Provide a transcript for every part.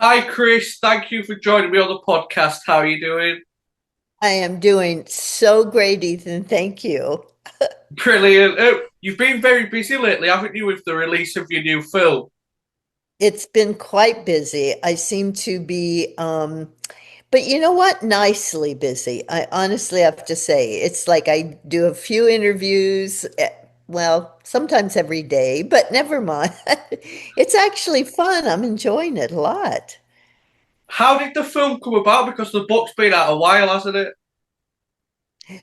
Hi, Chris. Thank you for joining me on the podcast. How are you doing? I am doing so great, Ethan. Thank you. Brilliant. You've been very busy lately, haven't you, with the release of your new film? It's been quite busy. I seem to be, but you know what? Nicely busy. I honestly have to say, it's like I do a few interviews, well, sometimes every day, but never mind. It's actually fun. I'm enjoying it a lot. How did the film come about? Because the book's been out a while, hasn't it?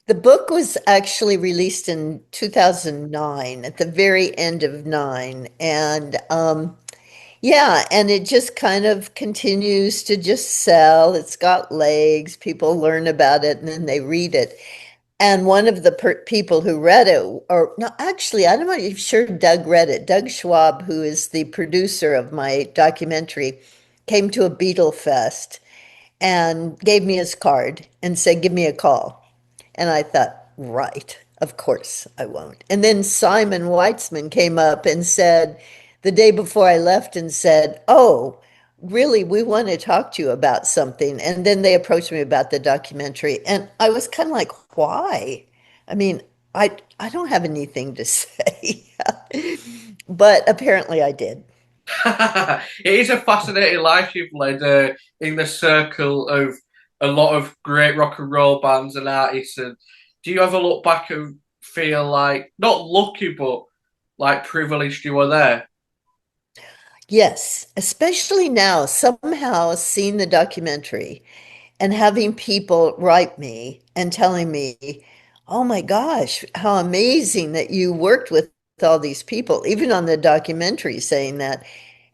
The book was actually released in 2009, at the very end of nine, and yeah, and it just kind of continues to just sell. It's got legs. People learn about it and then they read it. And one of the people who read it, or no, actually, I'm not even sure Doug read it. Doug Schwab, who is the producer of my documentary, came to a Beatle Fest and gave me his card and said, "Give me a call." And I thought, right, of course I won't. And then Simon Weitzman came up and said, the day before I left, and said, "Oh, really, we want to talk to you about something." And then they approached me about the documentary. And I was kind of like, why? I mean, I don't have anything to say. But apparently I did. It is a fascinating life you've led in the circle of a lot of great rock and roll bands and artists. And do you ever look back and feel like, not lucky, but like privileged you were there? Yes, especially now, somehow seeing the documentary and having people write me and telling me, "Oh my gosh, how amazing that you worked with all these people," even on the documentary saying that.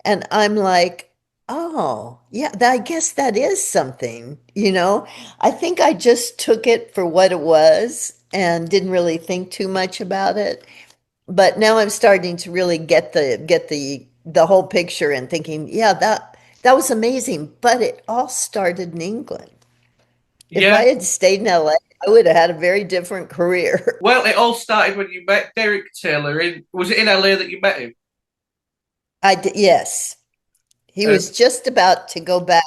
And I'm like, "Oh, yeah, I guess that is something, you know?" I think I just took it for what it was and didn't really think too much about it. But now I'm starting to really get the whole picture and thinking, yeah, that was amazing. But it all started in England. If I Yeah. had stayed in LA, I would have had a very different career. Well, it all started when you met Derek Taylor in, was it in LA that you met him? Yes, he Uh, was just about to go back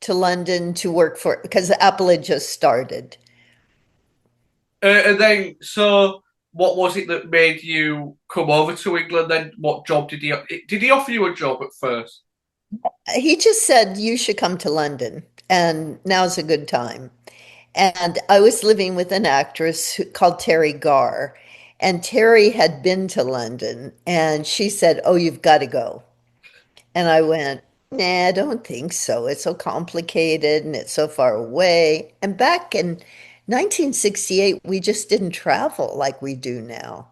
to London to work for because Apple had just started. and then, so what was it that made you come over to England? Then, what job did he offer you a job at first? He just said, "You should come to London, and now's a good time." And I was living with an actress called Terry Garr. And Terry had been to London and she said, "Oh, you've got to go." And I went, "Nah, I don't think so. It's so complicated and it's so far away." And back in 1968, we just didn't travel like we do now.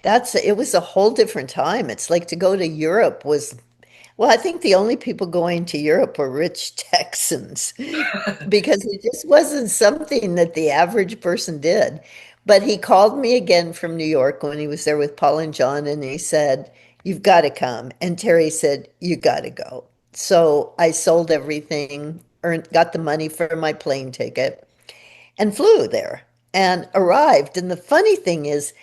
It was a whole different time. It's like to go to Europe was, well, I think the only people going to Europe were rich Texans because it just wasn't something that the average person did. But he called me again from New York when he was there with Paul and John, and he said, "You've got to come." And Terry said, "You got to go." So I sold everything, got the money for my plane ticket, and flew there and arrived. And the funny thing is,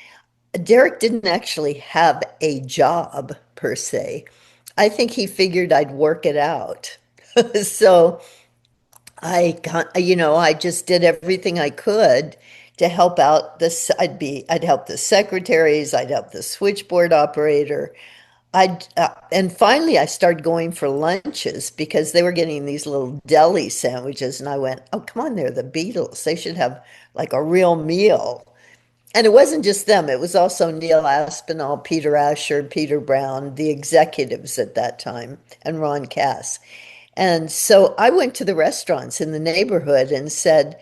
Derek didn't actually have a job per se. I think he figured I'd work it out. So I just did everything I could to help out this. I'd help the secretaries, I'd help the switchboard operator. And finally I started going for lunches because they were getting these little deli sandwiches. And I went, "Oh, come on, they're the Beatles. They should have like a real meal." And it wasn't just them, it was also Neil Aspinall, Peter Asher, Peter Brown, the executives at that time, and Ron Cass. And so I went to the restaurants in the neighborhood and said,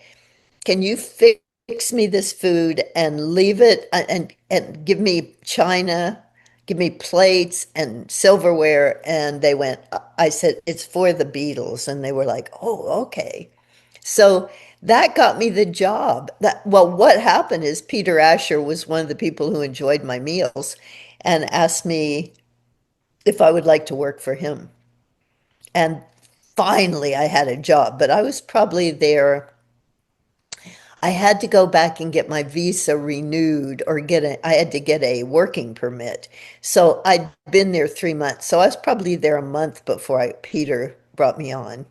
"Can you fix me this food and leave it and give me china, give me plates and silverware?" And they went, I said, "It's for the Beatles." And they were like, "Oh, okay." So that got me the job. Well, what happened is Peter Asher was one of the people who enjoyed my meals and asked me if I would like to work for him. And finally, I had a job, but I was probably there. I had to go back and get my visa renewed or I had to get a working permit. So I'd been there 3 months. So I was probably there a month before Peter brought me on.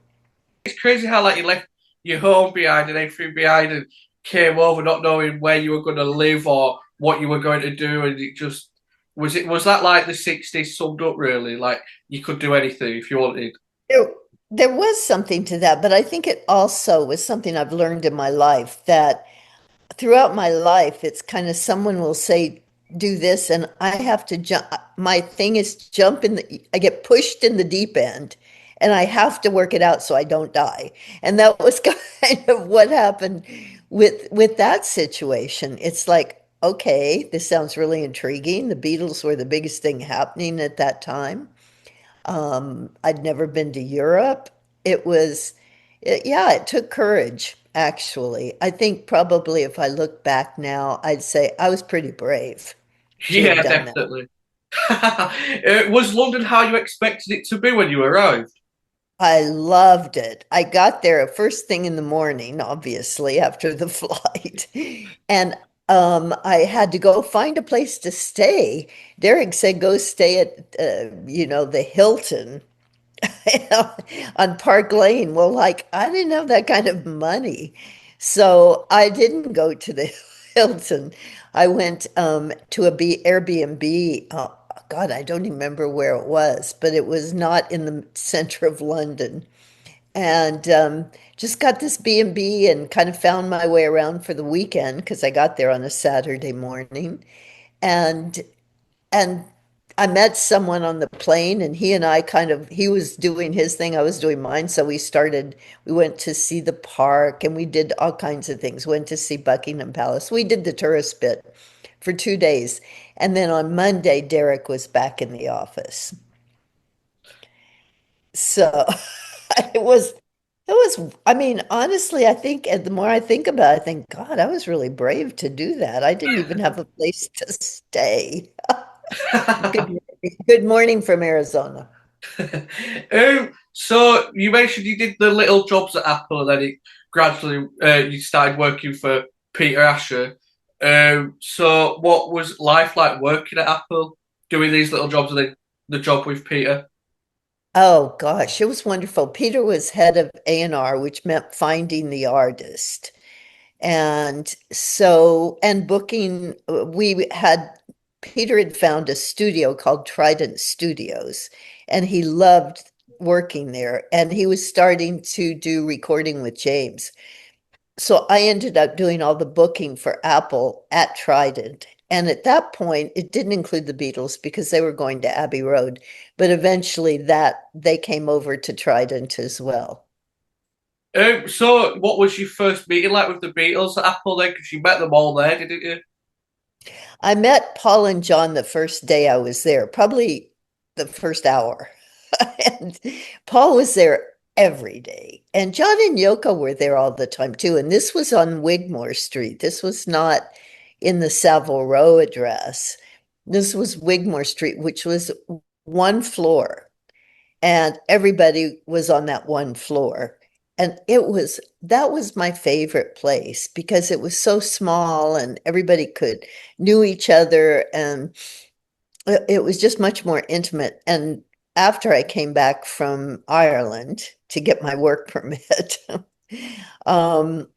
It's crazy how like you left your home behind and everything behind and came over not knowing where you were going to live or what you were going to do, and it just was that like the '60s summed up really? Like you could do anything if you wanted. There, there was something to that, but I think it also was something I've learned in my life that throughout my life, it's kind of someone will say, do this, and I have to jump. My thing is jump in I get pushed in the deep end, and I have to work it out so I don't die. And that was kind of what happened with that situation. It's like, okay, this sounds really intriguing. The Beatles were the biggest thing happening at that time. I'd never been to Europe. It was, yeah, it took courage, actually. I think probably if I look back now, I'd say I was pretty brave to have Yeah, done that. definitely. Was London how you expected it to be when you arrived? I loved it. I got there first thing in the morning, obviously, after the flight. And I had to go find a place to stay. Derek said, go stay at, the Hilton on Park Lane. Well, like I didn't have that kind of money. So I didn't go to the Hilton. I went to a Airbnb. Oh, God, I don't even remember where it was, but it was not in the center of London. And just got this B&B and kind of found my way around for the weekend because I got there on a Saturday morning. And and I met someone on the plane, and he and I he was doing his thing, I was doing mine. So we went to see the park and we did all kinds of things. Went to see Buckingham Palace. We did the tourist bit for 2 days. And then on Monday, Derek was back in the office. So I mean, honestly, I think and the more I think about it, I think, God, I was really brave to do that. I didn't even have a place to stay. Good morning from Arizona. So you mentioned you did the little jobs at Apple, and then it gradually you started working for Peter Asher. So what was life like working at Apple, doing these little jobs, and then the job with Peter? Oh gosh, it was wonderful. Peter was head of A&R, which meant finding the artist. And booking, Peter had found a studio called Trident Studios, and he loved working there. And he was starting to do recording with James. So I ended up doing all the booking for Apple at Trident. And at that point, it didn't include the Beatles because they were going to Abbey Road. But eventually that they came over to Trident as well. So what was your first meeting like with the Beatles at Apple then? Because you met them all there, didn't you? I met Paul and John the first day I was there, probably the first hour. And Paul was there every day. And John and Yoko were there all the time too. And this was on Wigmore Street. This was not in the Savile Row address. This was Wigmore Street, which was one floor, and everybody was on that one floor. And that was my favorite place because it was so small and everybody knew each other, and it was just much more intimate. And after I came back from Ireland to get my work permit, um,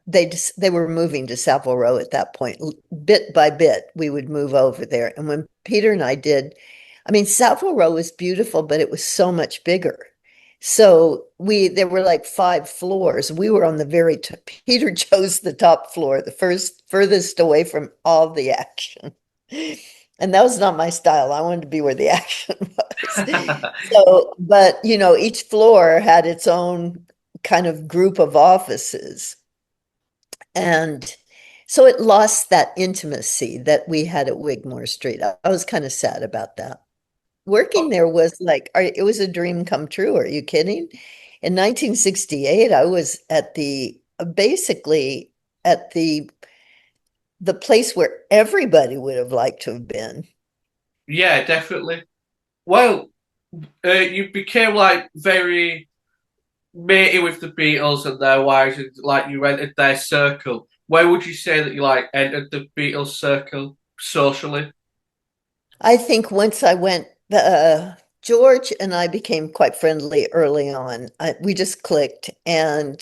they were moving to Savile Row at that point. Bit by bit, we would move over there. And when Peter and I did, I mean, Savile Row was beautiful, but it was so much bigger. So there were like 5 floors. We were on the Peter chose the top floor, the furthest away from all the action. And that was not my style. I wanted to be where the action was. So, but each floor had its own kind of group of offices. And so it lost that intimacy that we had at Wigmore Street. I was kind of sad about that. Working there was like, it was a dream come true. Are you kidding? In 1968, I was basically at the place where everybody would have liked to have been. Yeah, definitely. Well, you became like very matey with the Beatles and their wives, and like you entered their circle. Where would you say that you like entered the Beatles circle socially? I think once I went George and I became quite friendly early on. We just clicked, and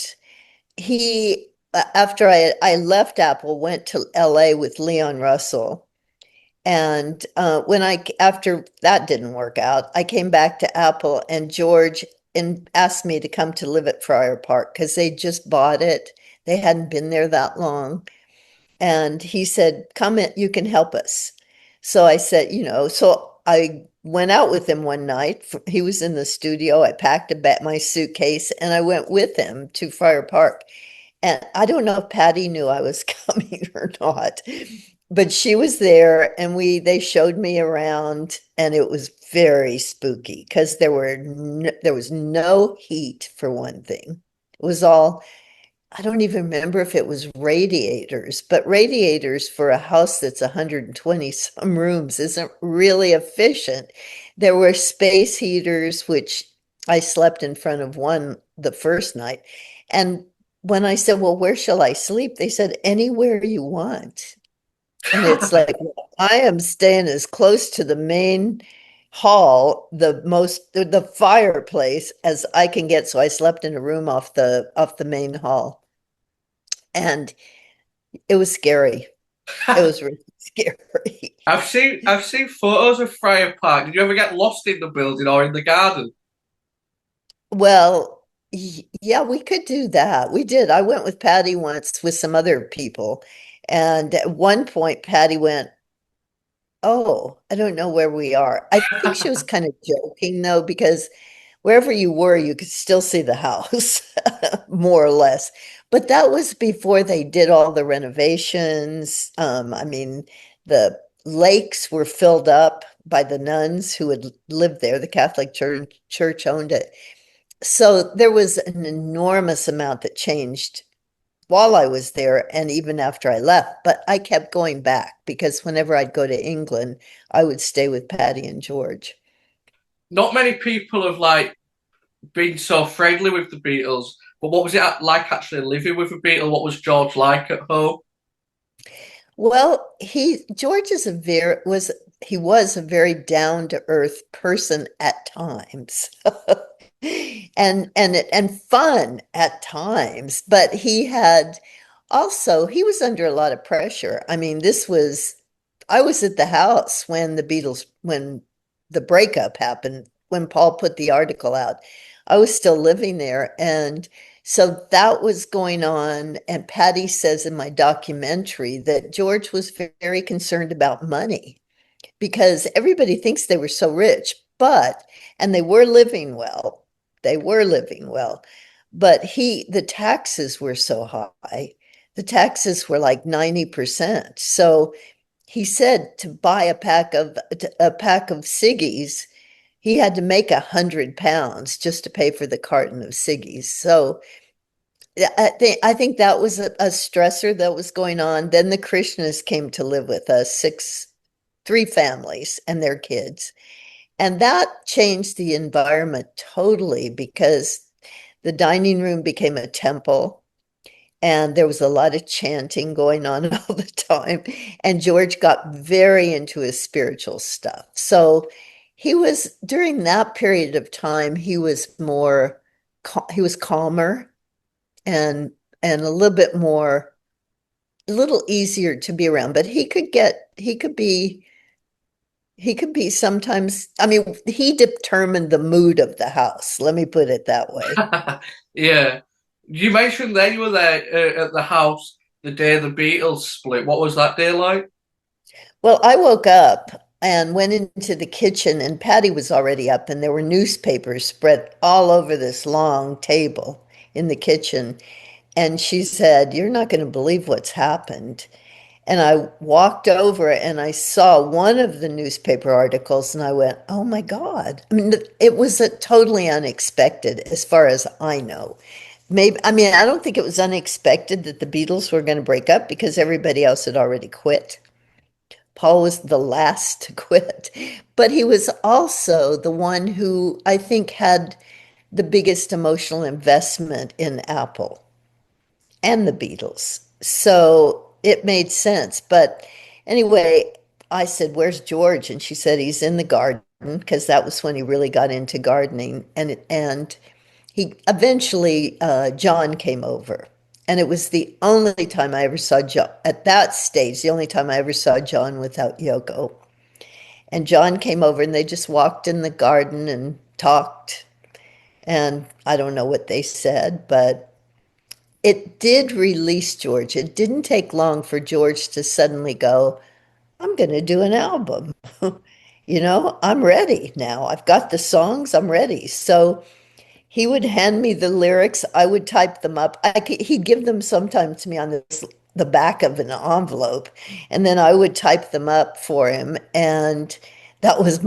he after I left Apple, went to LA with Leon Russell. And when I after that didn't work out, I came back to Apple, and George asked me to come to live at Friar Park because they just bought it. They hadn't been there that long. And he said, "Come in, you can help us." So I said, so I went out with him one night. He was in the studio. I packed my suitcase and I went with him to Friar Park. And I don't know if Patty knew I was coming or not, but she was there, and they showed me around, and it was very spooky because there was no heat for one thing. It was all, I don't even remember if it was radiators, but radiators for a house that's 120 some rooms isn't really efficient. There were space heaters, which I slept in front of one the first night. And when I said, "Well, where shall I sleep?" They said, "Anywhere you want." And it's like, well, I am staying as close to the main hall, the fireplace as I can get. So I slept in a room off the main hall. And it was scary. It was really scary. I've seen photos of Friar Park. Did you ever get lost in the building or in the garden? Well, yeah, we could do that. We did. I went with Patty once with some other people. And at one point, Patty went, "Oh, I don't know where we are." I think she was kind of joking, though, because wherever you were, you could still see the house, more or less. But that was before they did all the renovations. I mean, the lakes were filled up by the nuns who had lived there. The Catholic Church owned it. So there was an enormous amount that changed while I was there and even after I left. But I kept going back because whenever I'd go to England, I would stay with Patty and George. Not many people have like been so friendly with the Beatles. But what was it like actually living with a Beatle? What was George like at home? Well, George is a very was he was a very down to earth person at times. And fun at times, but he was under a lot of pressure. I mean, I was at the house when the breakup happened, when Paul put the article out. I was still living there, and so that was going on. And Patty says in my documentary that George was very concerned about money because everybody thinks they were so rich, and they were living well. They were living well, but the taxes were so high. The taxes were like 90%. So he said to buy a pack of ciggies, he had to make £100 just to pay for the carton of ciggies. So yeah, I think that was a stressor that was going on. Then the Krishnas came to live with us, three families and their kids. And that changed the environment totally because the dining room became a temple and there was a lot of chanting going on all the time. And George got very into his spiritual stuff. So during that period of time, he was calmer and a little bit more, a little easier to be around. But he could be sometimes, I mean, he determined the mood of the house. Let me put it that way. Yeah. You mentioned then you were there at the house the day the Beatles split. What was that day like? Well, I woke up and went into the kitchen, and Patty was already up, and there were newspapers spread all over this long table in the kitchen. And she said, "You're not going to believe what's happened." And I walked over and I saw one of the newspaper articles and I went, "Oh my God." I mean, it was totally unexpected as far as I know. Maybe, I mean, I don't think it was unexpected that the Beatles were going to break up because everybody else had already quit. Paul was the last to quit, but he was also the one who I think had the biggest emotional investment in Apple and the Beatles. So it made sense. But anyway, I said, "Where's George?" And she said, "He's in the garden." garden because that was when he really got into gardening. And he eventually, John came over. And it was the only time I ever saw John, at that stage, the only time I ever saw John without Yoko. And John came over and they just walked in the garden and talked. And I don't know what they said, but it did release George. It didn't take long for George to suddenly go, I'm going to do an album. I'm ready now. I've got the songs, I'm ready. So he would hand me the lyrics. I would type them up. He'd give them sometimes to me on the back of an envelope, and then I would type them up for him. And that was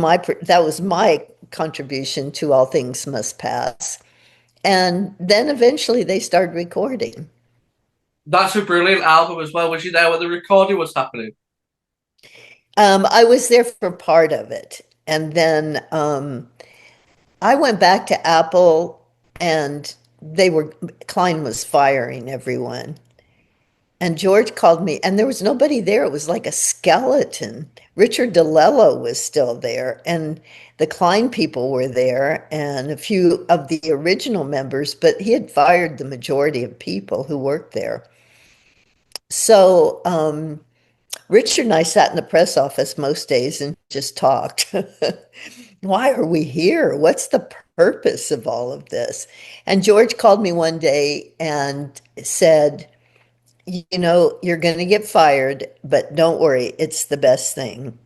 my contribution to All Things Must Pass. And then eventually they started recording. That's a brilliant album as well. Was you there when the recording was happening? I was there for part of it, and then I went back to Apple, and Klein was firing everyone. And George called me, and there was nobody there. It was like a skeleton. Richard DeLello was still there, and the Klein people were there, and a few of the original members, but he had fired the majority of people who worked there. So Richard and I sat in the press office most days and just talked. Why are we here? What's the purpose of all of this? And George called me one day and said, you're going to get fired, but don't worry, it's the best thing.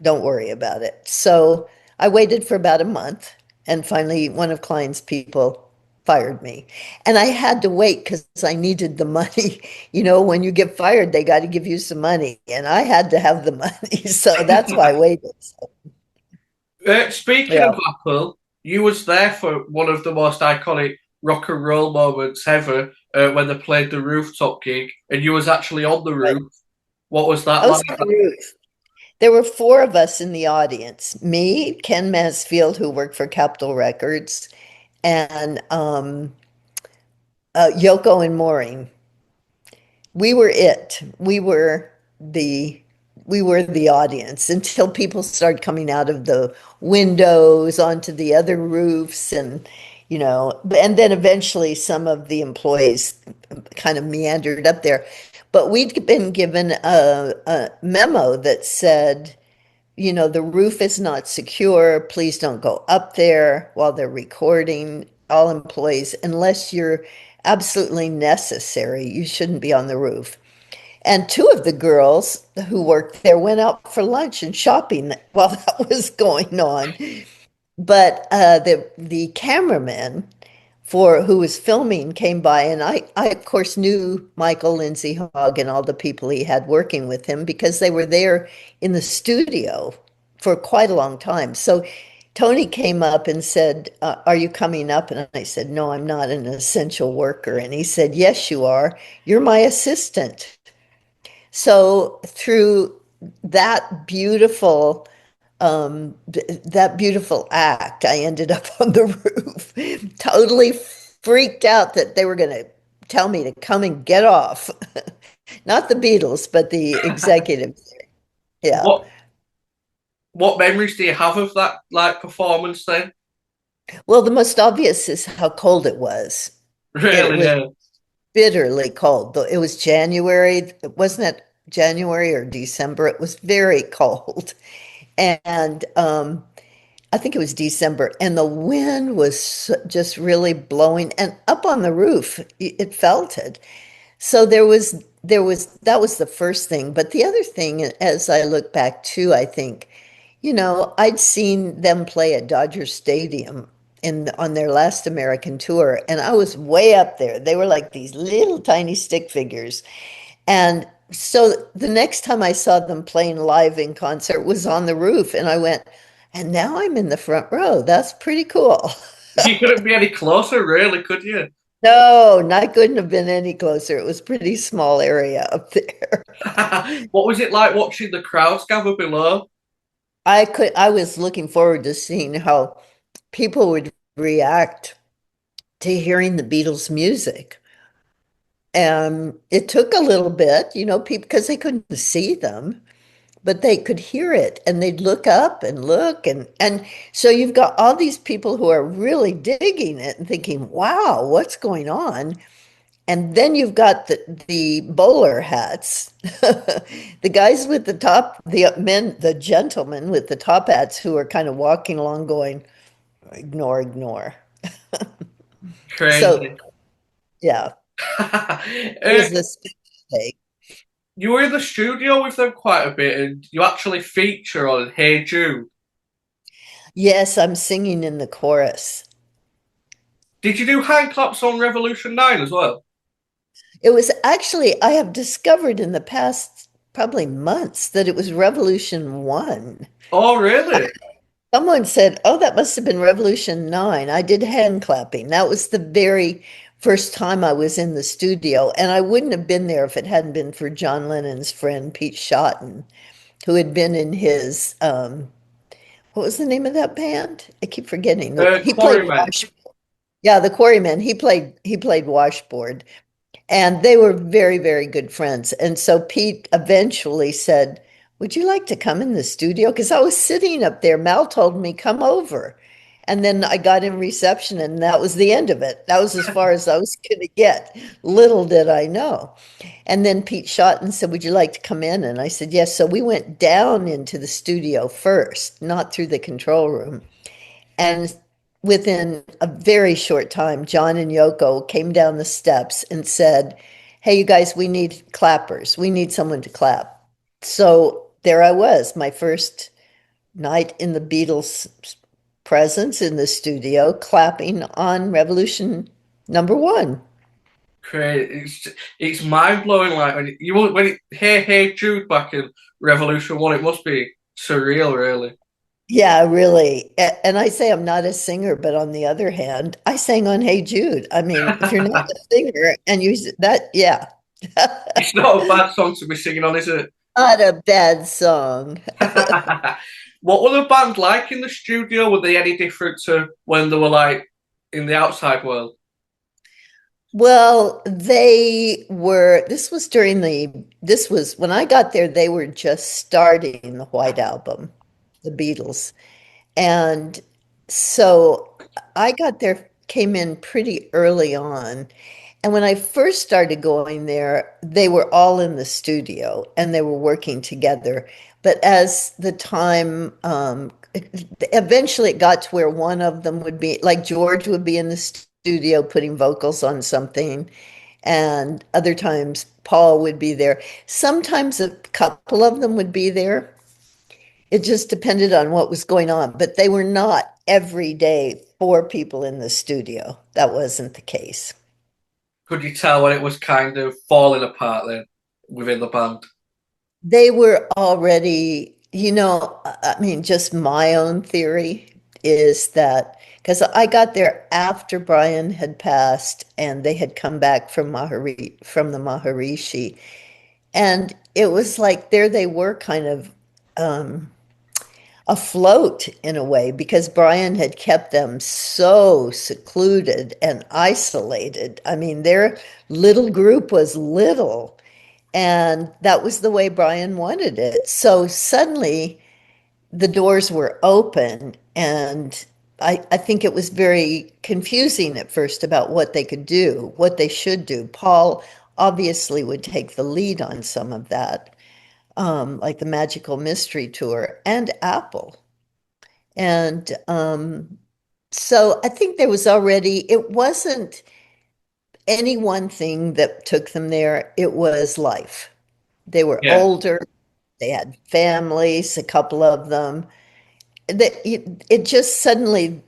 Don't worry about it. So I waited for about a month, and finally, one of Klein's people fired me. And I had to wait because I needed the money. When you get fired, they got to give you some money, and I had to have the money. So that's why I waited. So, Speaking yeah. of Apple, you was there for one of the most iconic rock and roll moments ever when they played the rooftop gig, and you was actually on the Right. roof. What was that I was like? on the roof. There were four of us in the audience. Me, Ken Mansfield, who worked for Capitol Records, and Yoko and Maureen. We were it. We were the audience until people started coming out of the windows onto the other roofs, and then eventually some of the employees kind of meandered up there. But we'd been given a memo that said, the roof is not secure. Please don't go up there while they're recording. All employees, unless you're absolutely necessary, you shouldn't be on the roof. And two of the girls who worked there went out for lunch and shopping while that was going on. But the cameraman for who was filming came by, and I of course knew Michael Lindsay Hogg and all the people he had working with him because they were there in the studio for quite a long time. So Tony came up and said, "Are you coming up?" And I said, "No, I'm not an essential worker." And he said, "Yes, you are. You're my assistant." So through that beautiful that beautiful act, I ended up on the roof, totally freaked out that they were going to tell me to come and get off. Not the Beatles, but the executives. Yeah. What what memories do you have of that like performance then? Well, the most obvious is how cold it was. It Really? was Yeah. bitterly cold. Though it was January. Wasn't it January or December? It was very cold. And I think it was December, and the wind was just really blowing, and up on the roof, it felt it. So there was that was the first thing. But the other thing, as I look back too, I think, I'd seen them play at Dodger Stadium on their last American tour, and I was way up there. They were like these little tiny stick figures. And so the next time I saw them playing live in concert was on the roof, and I went, and now I'm in the front row. That's pretty cool. You couldn't be any closer, really, could you? No, I couldn't have been any closer. It was a pretty small area up there. What was it like watching the crowds gather below? I was looking forward to seeing how people would react to hearing the Beatles music. And it took a little bit, people, because they couldn't see them. but they could hear it and they'd look up and look and so you've got all these people who are really digging it and thinking, wow, what's going on? And then you've got the bowler hats, the guys with the top, the men, the gentlemen with the top hats who are kind of walking along going, ignore, ignore. So Crazy. yeah, it Uh, was this thing. you were in the studio with them quite a bit, and you actually feature on Hey Jude. Yes, I'm singing in the chorus. Did you do hand claps on Revolution 9 as well? It was actually, I have discovered in the past probably months that it was Revolution 1. Oh, really? Someone said, oh, that must have been Revolution 9. I did hand clapping. That was the very first time I was in the studio. And I wouldn't have been there if it hadn't been for John Lennon's friend, Pete Shotton, who had been in his, what was the name of that band? I keep forgetting. He played Quarrymen. Wash. Yeah, the Quarrymen. He played Washboard. And they were very, very good friends. And so Pete eventually said, would you like to come in the studio? Because I was sitting up there. Mal told me, come over. And then I got in reception, and that was the end of it. That was as far as I was going to get. Little did I know. And then Pete Shotton said, would you like to come in? And I said, yes. So we went down into the studio first, not through the control room. And within a very short time, John and Yoko came down the steps and said, hey, you guys, we need clappers. We need someone to clap. So there I was, my first night in the Beatles' presence in the studio, clapping on Revolution number 1. Crazy. It's mind blowing. Like Hey Jude back in Revolution 1, it must be surreal, really. Yeah, really. And I say I'm not a singer, but on the other hand, I sang on Hey Jude. I mean, if you're not a singer and you that, yeah. It's not a bad song to be singing on, is it? Not a bad song. What were the band like in the studio? Were they any different to when they were like in the outside world? Well, this was when I got there, they were just starting the White Album, the Beatles. And so I got there, came in pretty early on. And when I first started going there, they were all in the studio and they were working together. But as the time, eventually it got to where one of them would be, like George would be in the studio putting vocals on something, and other times Paul would be there. Sometimes a couple of them would be there. It just depended on what was going on, but they were not every day 4 people in the studio. That wasn't the case. Could you tell when it was kind of falling apart then within the band? They were already, I mean, just my own theory is that because I got there after Brian had passed and they had come back from the Maharishi, and it was like there they were kind of um, afloat in a way because Brian had kept them so secluded and isolated. I mean, their little group was little, and that was the way Brian wanted it. So suddenly the doors were open, and I think it was very confusing at first about what they could do, what they should do. Paul obviously would take the lead on some of that, like the Magical Mystery Tour and Apple. And so I think there was already, it wasn't any one thing that took them there, it was life. They were Yeah. older, they had families, a couple of them. It just suddenly,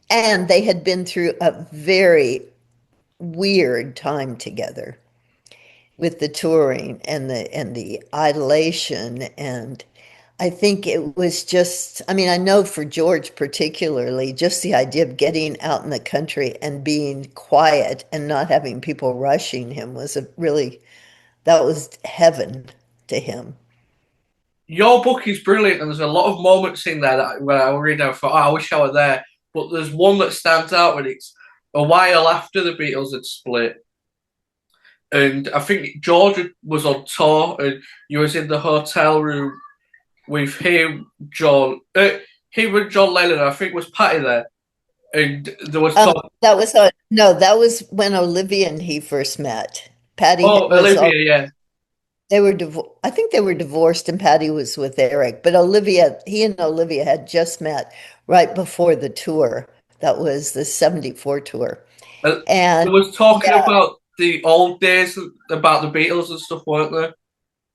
and they had been through a very weird time together with the touring and the idolation. And I think it was just, I mean, I know for George particularly, just the idea of getting out in the country and being quiet and not having people rushing him was that was heaven to him. Your book is brilliant, and there's a lot of moments in there that when I read, I thought, oh, I wish I were there. But there's one that stands out when it's a while after the Beatles had split, and I think George was on tour, and you was in the hotel room with him, him and John Lennon. I think was Patty there, and there was talk. That was no, that was when Olivia and he first met. Patty Oh, was Olivia, yeah. they were I think they were divorced and Patty was with Eric, but Olivia, he and Olivia had just met right before the tour. That was the 74 tour. There And was talking yeah, about the old days, about the Beatles and stuff, weren't there?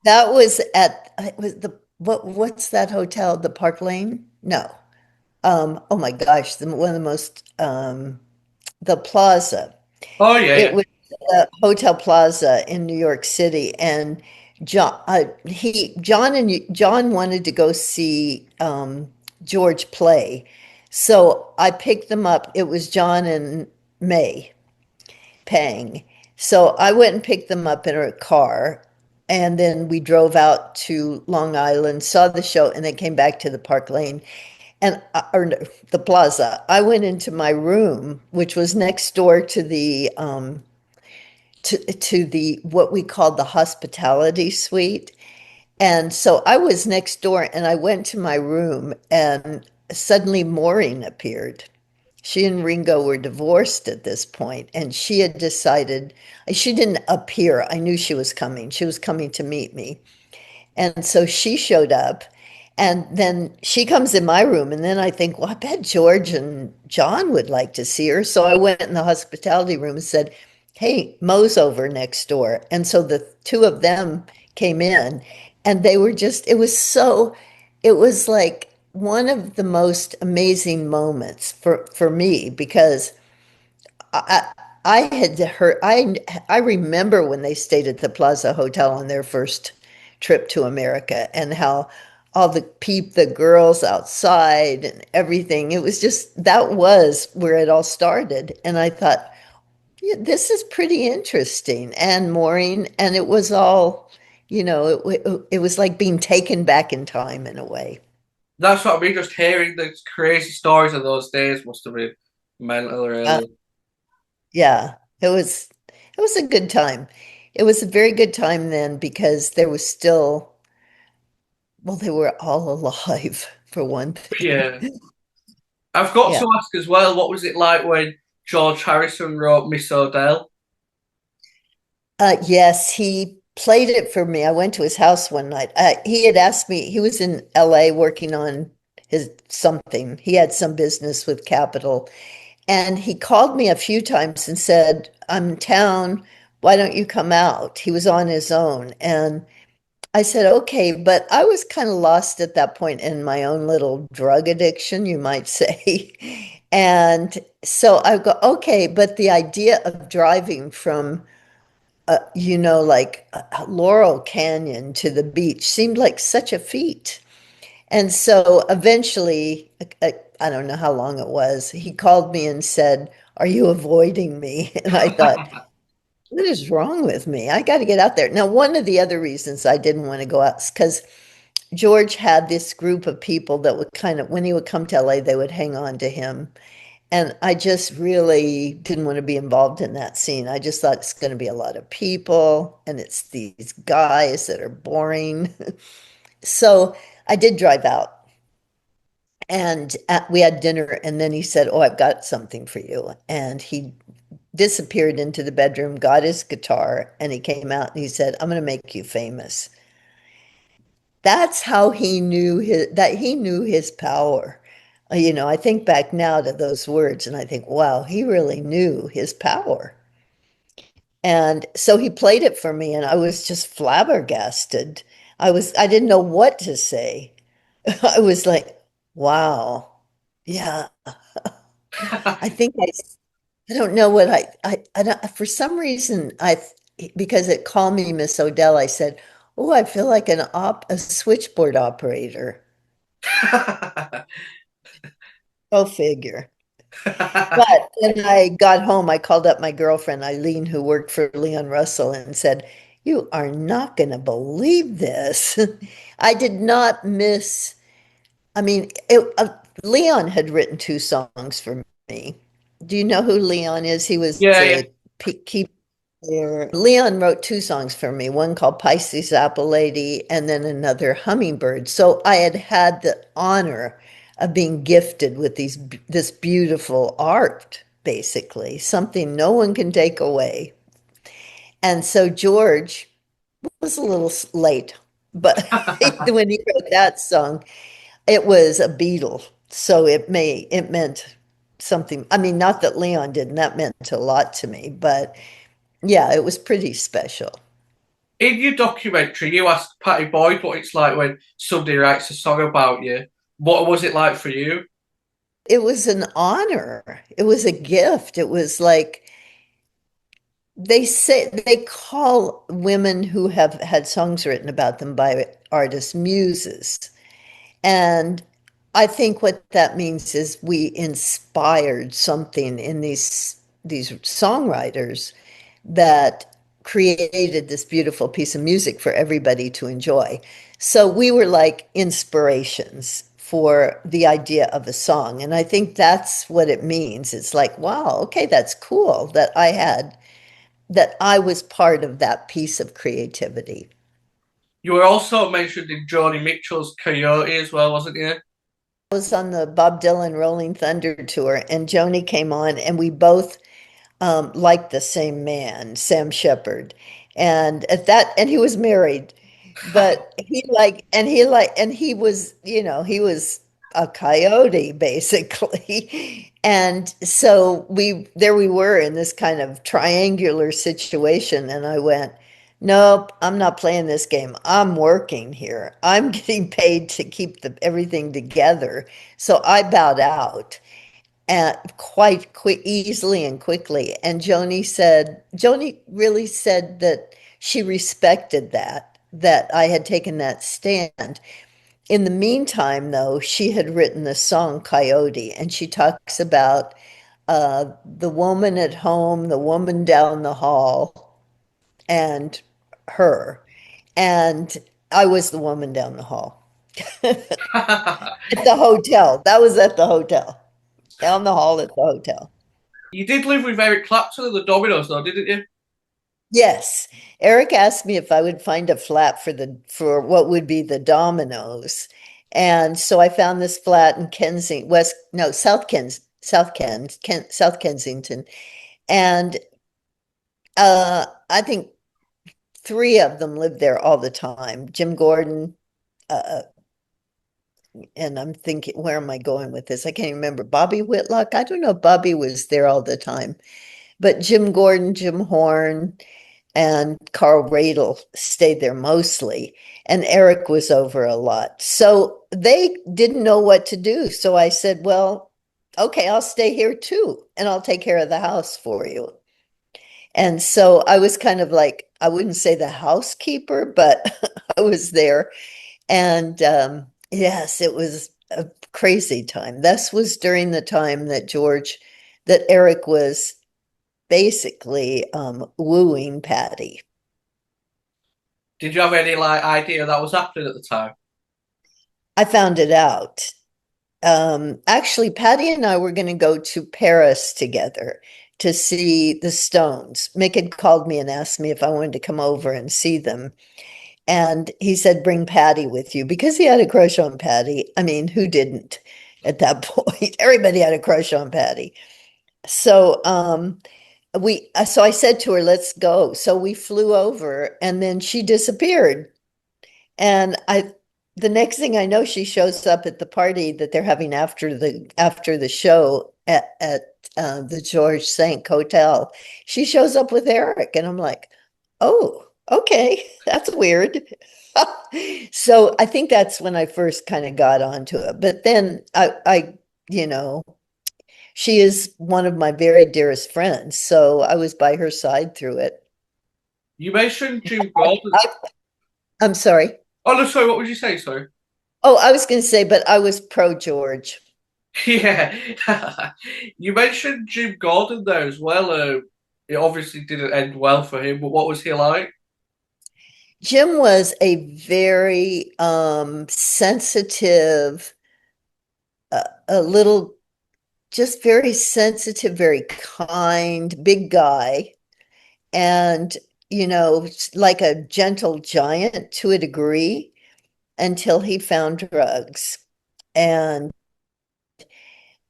that was at it was the what's that hotel? The Park Lane? No. Oh my gosh, one of the most the Plaza. Oh yeah, It yeah. was Hotel Plaza in New York City, and John wanted to go see George play, so I picked them up. It was John and May paying, so I went and picked them up in a car, and then we drove out to Long Island, saw the show, and then came back to the Park Lane and or no, the Plaza. I went into my room, which was next door to the what we called the hospitality suite. And so I was next door and I went to my room and suddenly Maureen appeared. She and Ringo were divorced at this point, and she had decided she didn't appear. I knew she was coming. She was coming to meet me. And so she showed up, and then she comes in my room, and then I think, well, I bet George and John would like to see her. So I went in the hospitality room and said, hey, Mo's over next door. And so the two of them came in, and they were just, it was like one of the most amazing moments for me because I, I had heard, I remember when they stayed at the Plaza Hotel on their first trip to America and how all the girls outside and everything. It was just, that was where it all started. And I thought, yeah, this is pretty interesting. And Maureen, and it was all, it was like being taken back in time in a way. That's what I mean. Just hearing the crazy stories of those days must have been mental, Uh, really. yeah, it was a good time. It was a very good time then because there was still, well, they were all alive for one Yeah. thing. I've got Yeah. to ask as well, what was it like when George Harrison wrote Miss O'Dell? Yes, he played it for me. I went to his house one night. He had asked me, he was in LA working on his something. He had some business with Capital. And he called me a few times and said, I'm in town. Why don't you come out? He was on his own. And I said, okay. But I was kind of lost at that point in my own little drug addiction, you might say. And so I go, okay. But the idea of driving from like Laurel Canyon to the beach seemed like such a feat. And so eventually, I don't know how long it was, he called me and said, are you avoiding me? And I thought, what is wrong with me? I got to get out there. Now, one of the other reasons I didn't want to go out is because George had this group of people that would kind of, when he would come to LA, they would hang on to him. And I just really didn't want to be involved in that scene. I just thought it's going to be a lot of people and it's these guys that are boring. So I did drive out and we had dinner. And then he said, oh, I've got something for you. And he disappeared into the bedroom, got his guitar, and he came out and he said, I'm going to make you famous. That's how he knew his power. I think back now to those words and I think, wow, he really knew his power. And so he played it for me and I was just flabbergasted. I didn't know what to say. I was like, wow. Yeah. I think I don't know what I don't, for some reason because it called me Miss Odell, I said, oh, I feel like a switchboard operator. Go figure. But when I got home, I called up my girlfriend, Eileen, who worked for Leon Russell, and said, you are not going to believe this. I did not miss, I mean, Leon had written two songs for me. Do you know who Leon is? He was Yeah, yeah. a key. Leon wrote two songs for me, one called Pisces Apple Lady and then another Hummingbird. So I had had the honor of being gifted with this beautiful art, basically, something no one can take away. And so George was a little late, but when he wrote that song, it was a Beatle. So it meant something. I mean, not that Leon didn't, that meant a lot to me, but yeah, it was pretty special. In your documentary, you asked Patty Boyd what it's like when somebody writes a song about you. What was it like for you? It was an honor. It was a gift. It was like they say they call women who have had songs written about them by artists muses. And I think what that means is we inspired something in these songwriters that created this beautiful piece of music for everybody to enjoy. So we were like inspirations for the idea of a song. And I think that's what it means. It's like, wow, okay, that's cool that I was part of that piece of creativity. You were also mentioned in Joni Mitchell's Coyote as well, wasn't you? I was on the Bob Dylan Rolling Thunder tour, and Joni came on, and we both liked the same man, Sam Shepard. And he was married, but and he was, he was a coyote basically. And so there we were in this kind of triangular situation. And I went, nope, I'm not playing this game. I'm working here. I'm getting paid to keep everything together. So I bowed out quite quick, easily and quickly. And Joni really said that she respected that I had taken that stand. In the meantime, though, she had written the song Coyote, and she talks about the woman at home, the woman down the hall, and her. And I was the woman down the hall at the hotel. That was at the hotel, down the hall at the hotel. You did live with Eric Clapton and the Dominoes, though, didn't you? Yes. Eric asked me if I would find a flat for what would be the Dominoes. And so I found this flat in Kensington, no, South Kensington. And I think three of them lived there all the time. Jim Gordon, uh, and I'm thinking, where am I going with this? I can't even remember. Bobby Whitlock. I don't know if Bobby was there all the time, but Jim Gordon, Jim Horn, and Carl Radel stayed there mostly, and Eric was over a lot. So they didn't know what to do. So I said, well, okay, I'll stay here too, and I'll take care of the house for you. And so I was kind of like, I wouldn't say the housekeeper, but I was there. And yes, it was a crazy time. This was during the time that Eric was basically wooing Patty. Did you have any like idea that was happening at the time? I found it out. Actually, Patty and I were going to go to Paris together to see the Stones. Mick had called me and asked me if I wanted to come over and see them. And he said, bring Patty with you because he had a crush on Patty. I mean, who didn't at that point? Everybody had a crush on Patty. So so I said to her, let's go. So we flew over and then she disappeared. And the next thing I know, she shows up at the party that they're having after the show at the George Cinq Hotel. She shows up with Eric, and I'm like, oh, okay, that's weird. So I think that's when I first kind of got onto it. But then you know, she is one of my very dearest friends, so I was by her side through it. You mentioned Jim Gordon. I, I'm sorry. Oh no, sorry. What would you say? Sorry. Oh, I was going to say, but I was pro George. Yeah, you mentioned Jim Gordon there as well. It obviously didn't end well for him, but what was he like? Jim was a very sensitive, a little, just very sensitive, very kind, big guy. and, like a gentle giant to a degree until he found drugs. And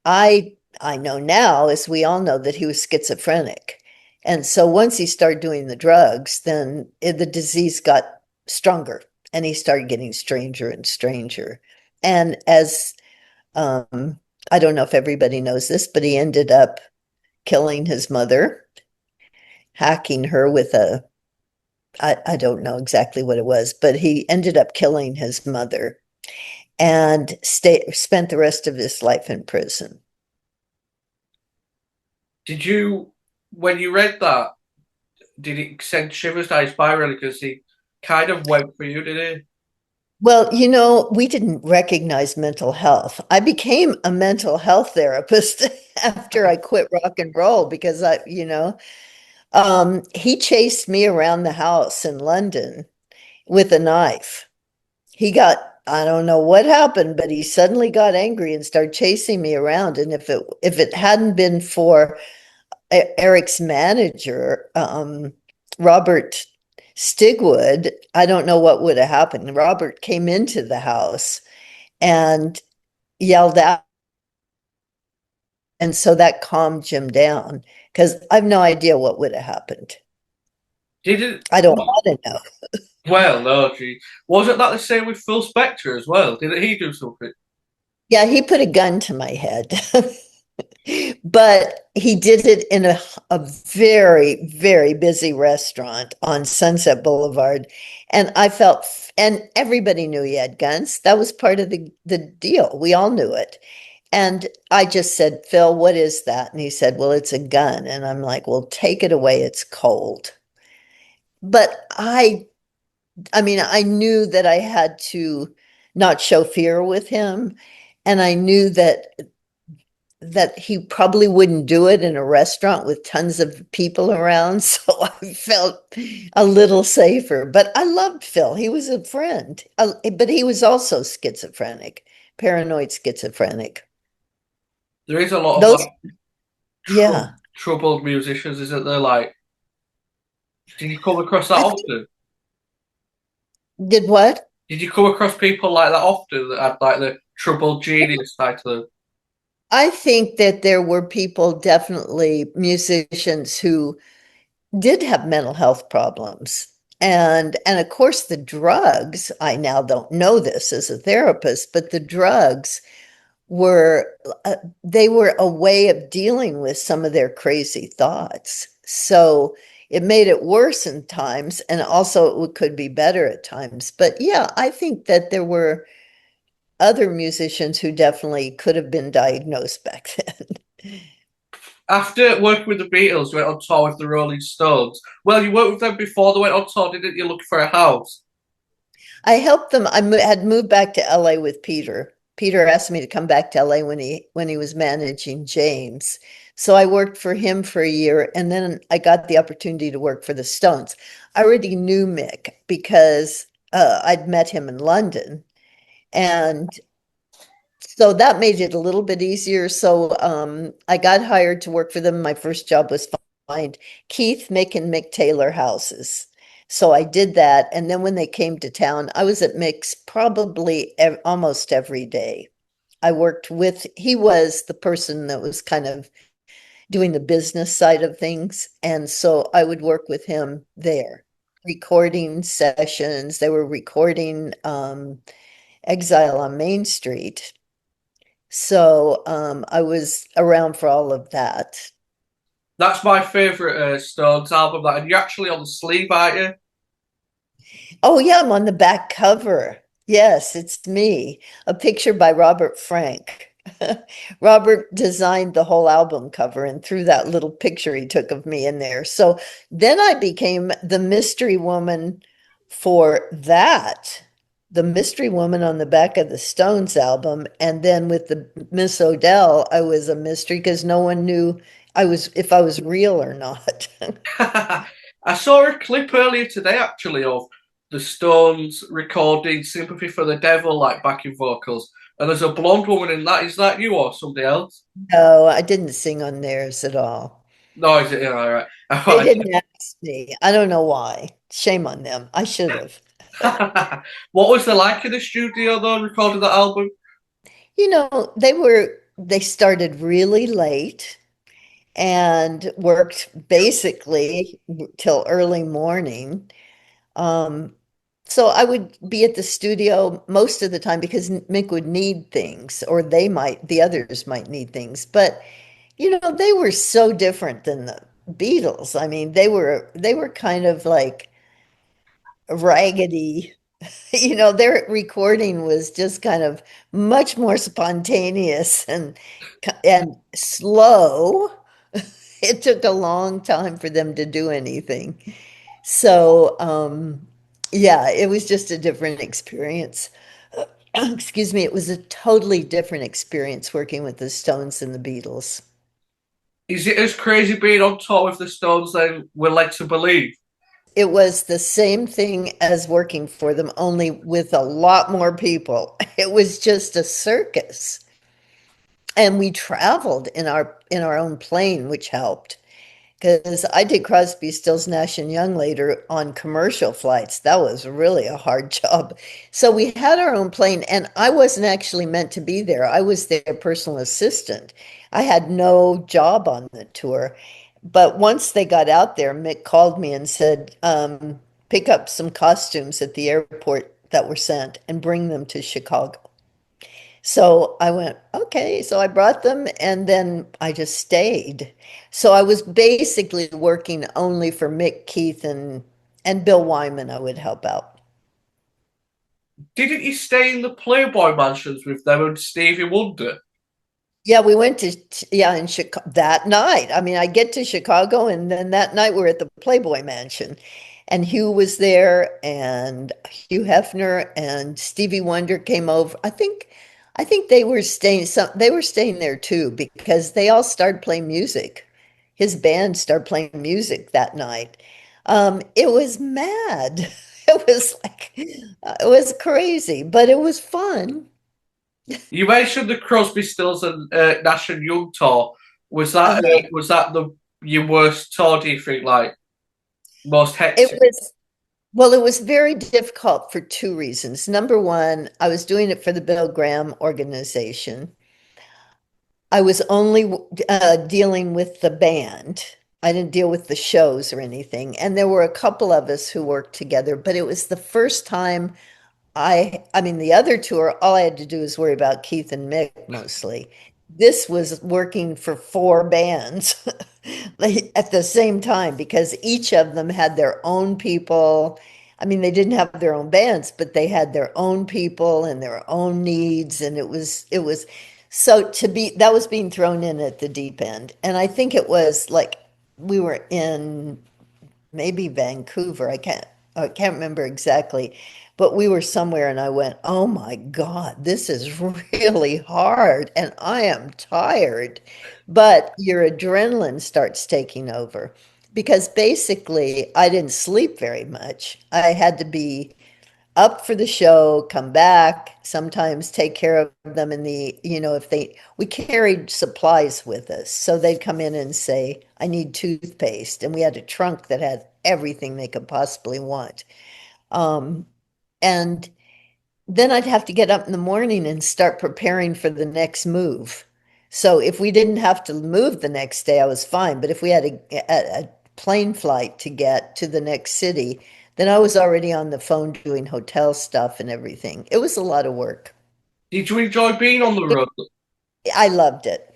I know now, as we all know, that he was schizophrenic. And so once he started doing the drugs, then the disease got stronger and he started getting stranger and stranger. And as I don't know if everybody knows this, but he ended up killing his mother, hacking her with I don't know exactly what it was, but he ended up killing his mother and spent the rest of his life in prison. Did you, when you read that, did it send shivers down your spine really? Because he kind of went for you, did he? Well, we didn't recognize mental health. I became a mental health therapist after I quit rock and roll because he chased me around the house in London with a knife. I don't know what happened, but he suddenly got angry and started chasing me around. And if it hadn't been for Eric's manager, Robert Stigwood, I don't know what would have happened. Robert came into the house and yelled out, and so that calmed Jim down because I've no idea what would have happened. Did it? I don't want to know. Well, no, gee. Wasn't that the same with Phil Spector as well? Didn't he do something? Yeah, he put a gun to my head. But he did it in a very, very busy restaurant on Sunset Boulevard. And and everybody knew he had guns. That was part of the deal. We all knew it. And I just said, Phil, what is that? And he said, well, it's a gun. And I'm like, well, take it away. It's cold. But I mean, I knew that I had to not show fear with him. And I knew that he probably wouldn't do it in a restaurant with tons of people around. So I felt a little safer. But I loved Phil. He was a friend, but he was also schizophrenic, paranoid schizophrenic. There is a lot of Those, like yeah. troubled musicians, isn't there? Like, did you come across that I often? did what? Did you come across people like that often that had like the troubled genius side to them? I think that there were people, definitely musicians, who did have mental health problems. And of course the drugs, I now don't know this as a therapist, but the drugs were they were a way of dealing with some of their crazy thoughts. So it made it worse in times, and also it could be better at times. But yeah, I think that there were other musicians who definitely could have been diagnosed back then. After working with the Beatles, you went on tour with the Rolling Stones. Well, you worked with them before they went on tour, didn't you? Looking for a house. I helped them. Had moved back to LA with Peter. Peter asked me to come back to LA when he was managing James. So I worked for him for a year, and then I got the opportunity to work for the Stones. I already knew Mick because I'd met him in London, and so that made it a little bit easier. So I got hired to work for them. My first job was find Keith, Mick, and Mick Taylor houses. So I did that. And then when they came to town, I was at Mick's probably almost every day. He was the person that was kind of doing the business side of things. And so I would work with him there, recording sessions. They were recording Exile on Main Street. So I was around for all of that. That's my favourite Stones album. That and you're actually on the sleeve, aren't you? Oh, yeah, I'm on the back cover. Yes, it's me. A picture by Robert Frank. Robert designed the whole album cover and threw that little picture he took of me in there. So then I became the mystery woman for that, the mystery woman on the back of the Stones album. And then with the Miss Odell, I was a mystery because no one knew if I was real or not. I saw a clip earlier today, actually, of the Stones recording "Sympathy for the Devil" like backing vocals, and there's a blonde woman in that. Is that you or somebody else? No, I didn't sing on theirs at all. No, is it? Yeah, all They right. didn't ask me. I don't know why. Shame on them. I should have. What was the like in the studio though, recording that album? They started really late and worked basically till early morning. Um, so I would be at the studio most of the time because Mick would need things, or the others might need things. But they were so different than the Beatles. I mean, they were kind of like raggedy. Their recording was just kind of much more spontaneous and slow. It took a long time for them to do anything. So, yeah, it was just a different experience. Excuse me, it was a totally different experience working with the Stones and the Beatles. Is it as crazy being on tour with the Stones then we're led to believe? It was the same thing as working for them, only with a lot more people. It was just a circus. And we traveled in our own plane, which helped. Because I did Crosby, Stills, Nash and Young later on commercial flights. That was really a hard job. So we had our own plane, and I wasn't actually meant to be there. I was their personal assistant. I had no job on the tour. But once they got out there, Mick called me and said, pick up some costumes at the airport that were sent and bring them to Chicago. So I went, okay. So I brought them and then I just stayed. So I was basically working only for Mick, Keith, and Bill Wyman. I would help out. Didn't you stay in the Playboy mansions with them and Stevie Wonder? Yeah, we went to yeah in Chicago that night. I mean, I get to Chicago, and then that night we're at the Playboy Mansion, and Hugh was there, and Hugh Hefner and Stevie Wonder came over. I think they were staying there too because they all started playing music. His band started playing music that night. It was mad. It was like it was crazy, but it was fun. You mentioned the Crosby, Stills, and Nash and Young tour. Uh-huh. Was that the your worst tour? Do you think, like most It hectic? was Well, it was very difficult for two reasons. Number one, I was doing it for the Bill Graham organization. I was only dealing with the band. I didn't deal with the shows or anything. And there were a couple of us who worked together, but it was the first time I mean, the other tour, all I had to do was worry about Keith and Mick mostly. This was working for four bands like, at the same time because each of them had their own people. I mean, they didn't have their own bands, but they had their own people and their own needs, and it was so to be that was being thrown in at the deep end. And I think it was like we were in maybe Vancouver. I can't remember exactly, but we were somewhere and I went, "Oh my God, this is really hard and I am tired." But your adrenaline starts taking over because basically I didn't sleep very much. I had to be up for the show, come back, sometimes take care of them if we carried supplies with us. So they'd come in and say, I need toothpaste. And we had a trunk that had everything they could possibly want. Um, and then I'd have to get up in the morning and start preparing for the next move. So if we didn't have to move the next day, I was fine. But if we had a plane flight to get to the next city, then I was already on the phone doing hotel stuff and everything. It was a lot of work. Did you enjoy being on the road? I loved it.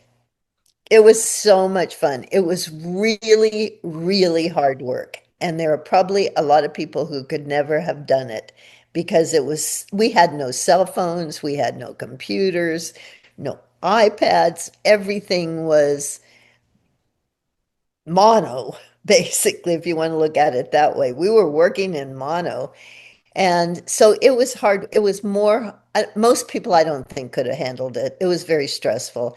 It was so much fun. It was really, really hard work. And there are probably a lot of people who could never have done it because we had no cell phones, we had no computers, no iPads. Everything was mono, basically, if you want to look at it that way. We were working in mono. And so it was hard. It was most people I don't think could have handled it. It was very stressful.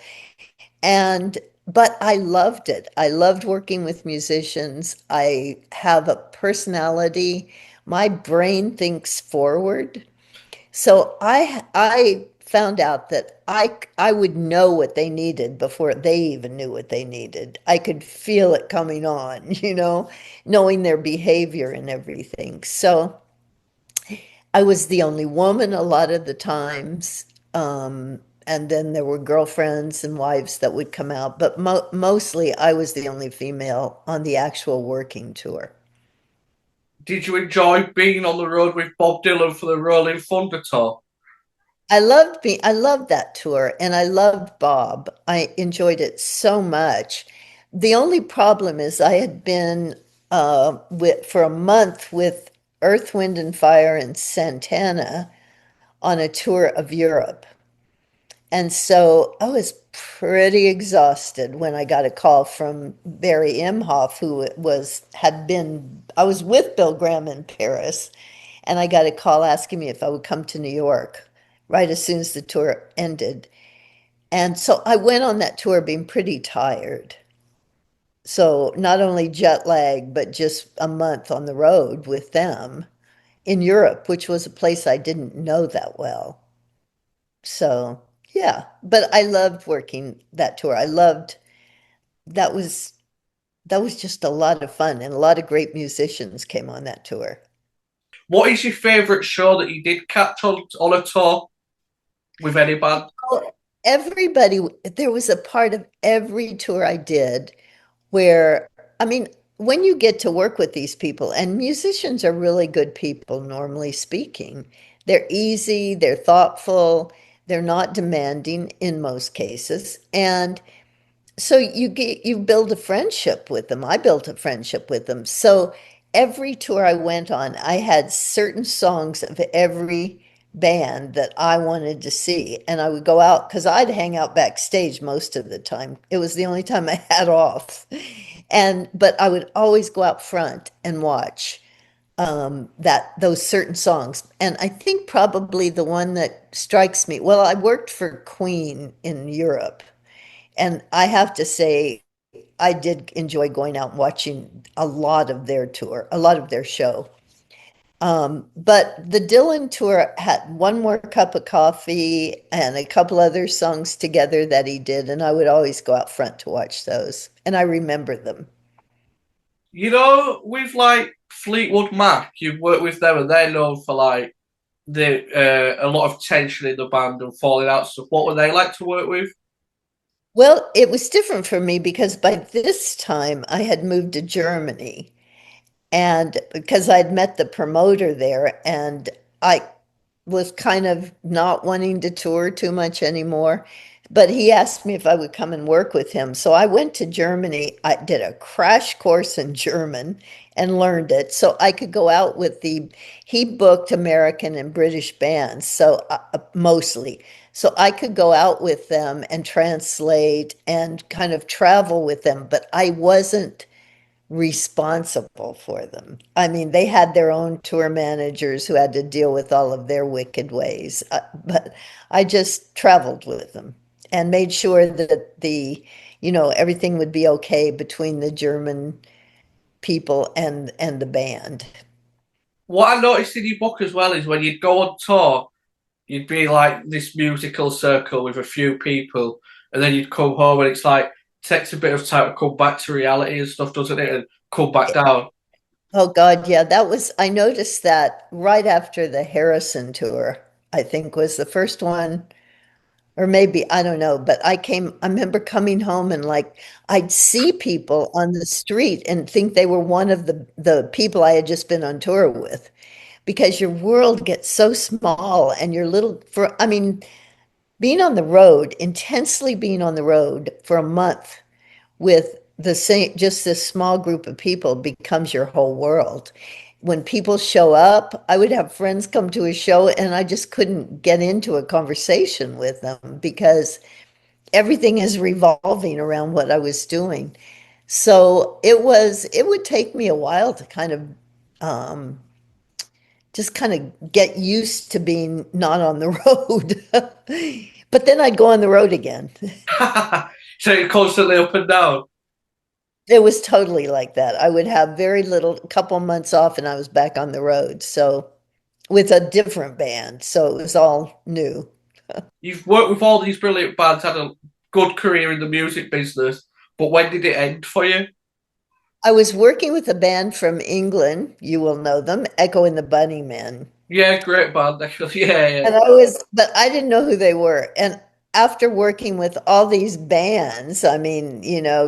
But I loved it. I loved working with musicians. I have a personality. My brain thinks forward. So I found out that I would know what they needed before they even knew what they needed. I could feel it coming on, knowing their behavior and everything. So I was the only woman a lot of the times. And then there were girlfriends and wives that would come out, but mostly I was the only female on the actual working tour. Did you enjoy being on the road with Bob Dylan for the Rolling Thunder tour? I loved that tour and I loved Bob. I enjoyed it so much. The only problem is I had been for a month with Earth, Wind and Fire and Santana on a tour of Europe. And so I was pretty exhausted when I got a call from Barry Imhoff, who I was with Bill Graham in Paris, and I got a call asking me if I would come to New York right as soon as the tour ended. And so I went on that tour being pretty tired. So not only jet lag, but just a month on the road with them in Europe, which was a place I didn't know that well. So, yeah, but I loved working that tour. I loved that was that was just a lot of fun and a lot of great musicians came on that tour. What is your favourite show that you did catch on a tour with any band? Oh, everybody, there was a part of every tour I did where, I mean, when you get to work with these people, and musicians are really good people, normally speaking, they're easy, they're thoughtful, they're not demanding in most cases. And so you build a friendship with them. I built a friendship with them. So every tour I went on, I had certain songs of every band that I wanted to see. And I would go out because I'd hang out backstage most of the time. It was the only time I had off. But I would always go out front and watch that those certain songs. And I think probably the one that strikes me, well, I worked for Queen in Europe. And I have to say, I did enjoy going out and watching a lot of their tour, a lot of their show. But the Dylan tour had One More Cup of Coffee and a couple other songs together that he did, and I would always go out front to watch those, and I remember them. With like Fleetwood Mac, you've worked with them and they're known for like the a lot of tension in the band and falling out stuff. What were they like to work with? Well, it was different for me because by this time I had moved to Germany. And because I'd met the promoter there, and I was kind of not wanting to tour too much anymore. But he asked me if I would come and work with him. So I went to Germany. I did a crash course in German and learned it so I could go out with he booked American and British bands, so mostly. So I could go out with them and translate and kind of travel with them, but I wasn't responsible for them. I mean, they had their own tour managers who had to deal with all of their wicked ways, but I just traveled with them and made sure that everything would be okay between the German people and the band. What I noticed in your book as well is when you'd go on tour, you'd be like this musical circle with a few people, and then you'd come home and it's like takes a bit of time to come back to reality and stuff, doesn't it? And come back down. Oh God, yeah, I noticed that right after the Harrison tour, I think was the first one. Or maybe, I don't know, but I remember coming home and like I'd see people on the street and think they were one of the people I had just been on tour with because your world gets so small and your little I mean, being on the road, intensely being on the road for a month with just this small group of people becomes your whole world. When people show up, I would have friends come to a show and I just couldn't get into a conversation with them because everything is revolving around what I was doing. So it would take me a while to kind of um, just kind of get used to being not on the road. But then I'd go on the road again. So you're constantly up and down. It was totally like that. I would have very little, a couple months off, and I was back on the road. So with a different band. So it was all new. You've worked with all these brilliant bands, had a good career in the music business, but when did it end for you? I was working with a band from England, you will know them, Echo and the Bunnymen. Yeah, great band, actually. Yeah, yeah. But I didn't know who they were. And after working with all these bands, I mean,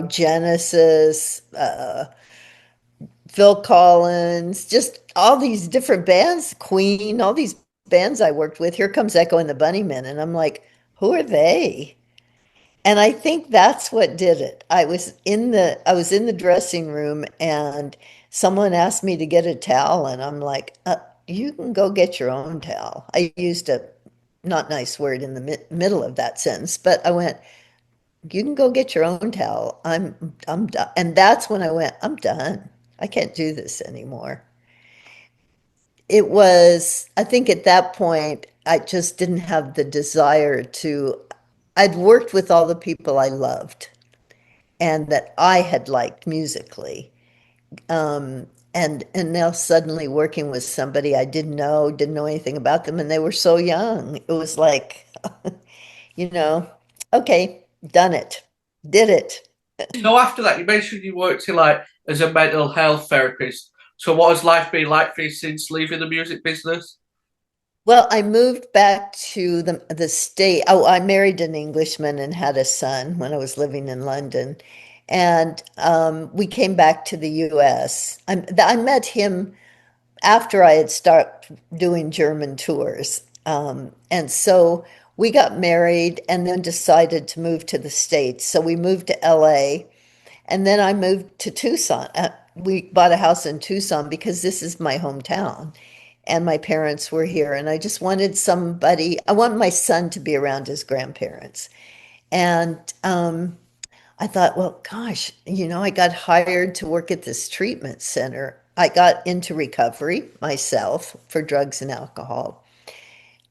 Genesis, Phil Collins, just all these different bands, Queen, all these bands I worked with. Here comes Echo and the Bunnymen, and I'm like, who are they? And I think that's what did it. I was in the dressing room, and someone asked me to get a towel, and I'm like, you can go get your own towel. I used a not nice word in the middle of that sentence, but I went, you can go get your own towel. I'm done. And that's when I went, I'm done. I can't do this anymore. I think at that point, I just didn't have the desire to. I'd worked with all the people I loved and that I had liked musically. And now suddenly working with somebody I didn't know anything about them, and they were so young. It was like, you know, okay, done it, did it. So after that, you mentioned you worked in like as a mental health therapist. So what has life been like for you since leaving the music business? Well, I moved back to the state. Oh, I married an Englishman and had a son when I was living in London. And we came back to the US. I met him after I had started doing German tours. And so we got married and then decided to move to the States. So we moved to LA, and then I moved to Tucson. We bought a house in Tucson because this is my hometown. And my parents were here, and I just wanted somebody, I want my son to be around his grandparents. And I thought, well, gosh, I got hired to work at this treatment center. I got into recovery myself for drugs and alcohol.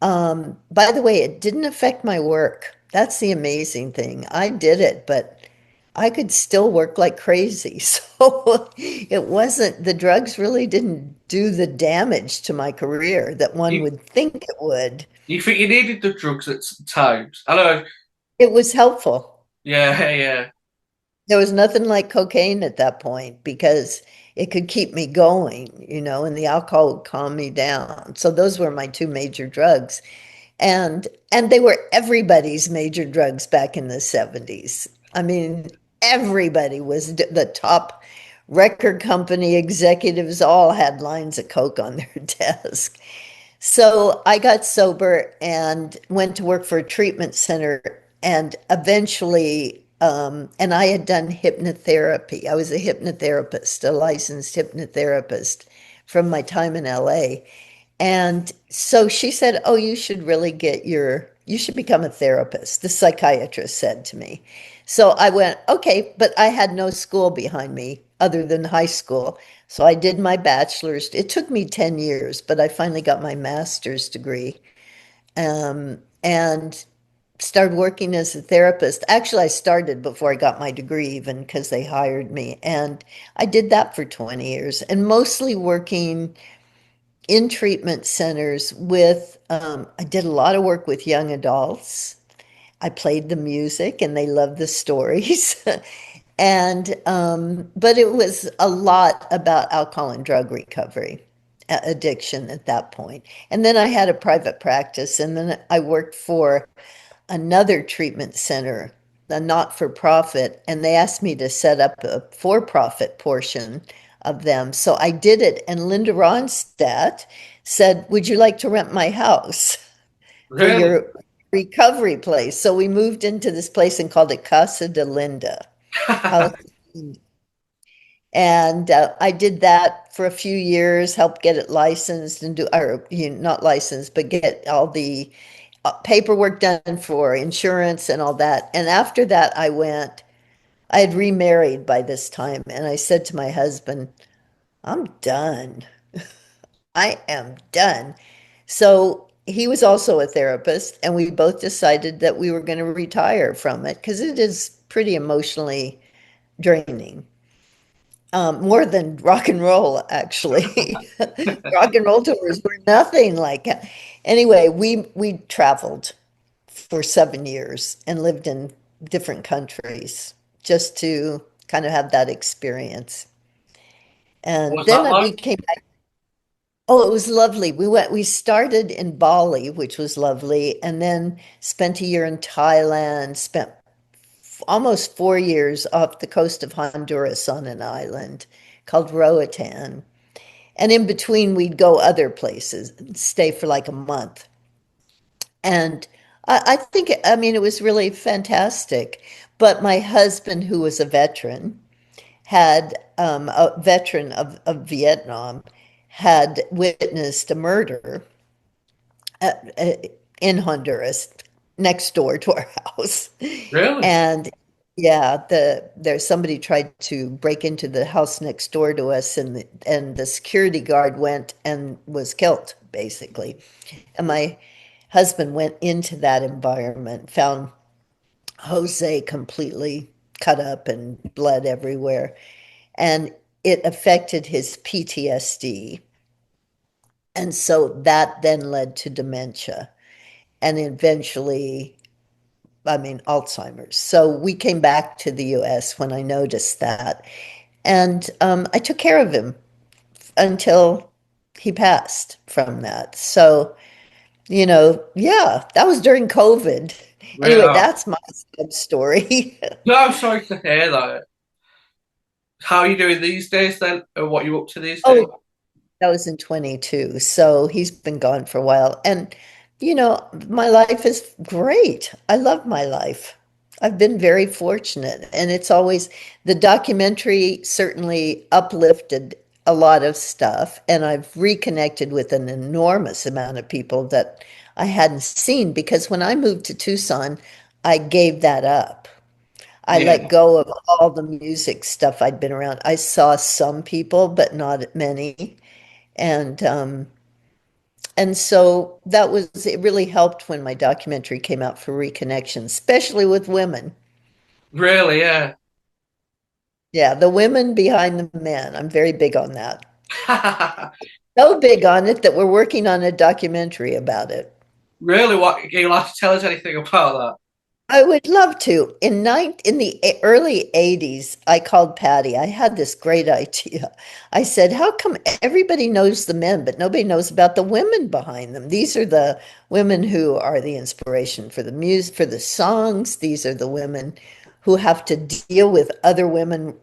By the way, it didn't affect my work. That's the amazing thing. I did it, but I could still work like crazy. So the drugs really didn't do the damage to my career that one You would think it would. you think you needed the drugs at times? I know. It was helpful. Yeah, yeah. There was nothing like cocaine at that point because it could keep me going, and the alcohol would calm me down. So those were my two major drugs. And they were everybody's major drugs back in the 70s. I mean, everybody was the top record company executives all had lines of coke on their desk. So I got sober and went to work for a treatment center, and eventually, and I had done hypnotherapy. I was a hypnotherapist, a licensed hypnotherapist from my time in LA. And so she said, "Oh, you should become a therapist," the psychiatrist said to me. So I went, "Okay," but I had no school behind me other than high school. So I did my bachelor's. It took me 10 years, but I finally got my master's degree, and started working as a therapist. Actually, I started before I got my degree, even because they hired me. And I did that for 20 years and mostly working in treatment centers I did a lot of work with young adults. I played the music and they loved the stories. But it was a lot about alcohol and drug recovery, addiction at that point. And then I had a private practice, and then I worked for another treatment center, a not-for-profit, and they asked me to set up a for-profit portion of them. So I did it, and Linda Ronstadt said, "Would you like to rent my house for Really? your recovery place?" So we moved into this place and called it Casa de Linda, House. And I did that for a few years, helped get it licensed and not licensed, but get all the paperwork done for insurance and all that. And after that, I had remarried by this time, and I said to my husband, I'm done. I am done. So he was also a therapist, and we both decided that we were going to retire from it because it is pretty emotionally draining. More than rock and roll, actually. Rock and roll tours were nothing like it. Anyway, we traveled. for 7 years and lived in different countries just to kind of have that experience. What And was that then we like? came back. Oh, it was lovely. We started in Bali, which was lovely, and then spent a year in Thailand, spent almost 4 years off the coast of Honduras on an island called Roatan. And in between, we'd go other places, stay for like a month. And I think, I mean, it was really fantastic. But my husband, who was a veteran of Vietnam, had witnessed a murder uh, uh, in Honduras next door to our house. Really? And yeah, there's somebody tried to break into the house next door to us, and the security guard went and was killed, basically. And my husband went into that environment, found Jose completely cut up and blood everywhere, and it affected his PTSD. And so that then led to dementia and eventually, I mean, Alzheimer's. So we came back to the US when I noticed that. And I took care of him until he passed from that. So, yeah, that was during COVID. Really? Anyway, Oh. that's my side story. No, I'm sorry to hear that. How are you doing these days then? Or what are you up to these days? Oh, that was in 22. So he's been gone for a while. And, my life is great. I love my life. I've been very fortunate. And it's always, the documentary certainly uplifted a lot of stuff. And I've reconnected with an enormous amount of people that I hadn't seen because when I moved to Tucson, I gave that up. I let Yeah. go of all the music stuff I'd been around. I saw some people, but not many. And so it really helped when my documentary came out for Reconnection, especially with women. Really, yeah. Yeah, the women behind the men. I'm very big on that. So big on it that we're working on a documentary about it. Really, what are you allowed to tell us anything about I would love to. In the early 80s, I called Patty. I had this great idea. I said, "How come everybody knows the men, but nobody knows about the women behind them? These are the women who are the inspiration for the music, for the songs. These are the women who have to deal with other women,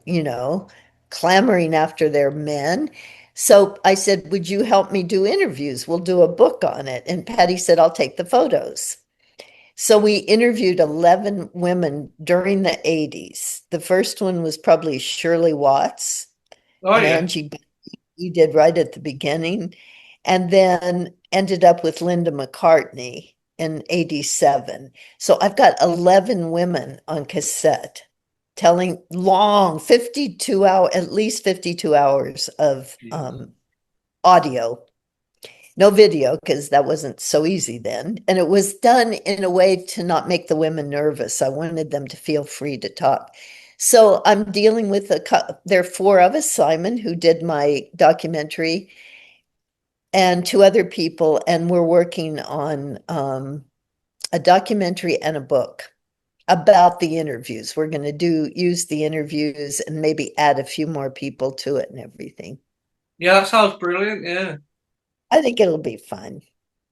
clamoring after their men." So I said, "Would you help me do interviews? We'll do a book on it." And Patty said, "I'll take the photos." So we interviewed 11 women during the 80s. The first one was probably Shirley Watts that? Oh, and yeah. Angie we did right at the beginning, and then ended up with Linda McCartney in 87. So I've got 11 women on cassette telling long 52 hour, at least 52 hours of Jesus. audio. No video, because that wasn't so easy then. And it was done in a way to not make the women nervous. I wanted them to feel free to talk. So I'm dealing with there are four of us, Simon, who did my documentary, and two other people, and we're working on a documentary and a book about the interviews. We're going to use the interviews and maybe add a few more people to it and everything. Yeah, that sounds brilliant. Yeah. I think it'll be fun.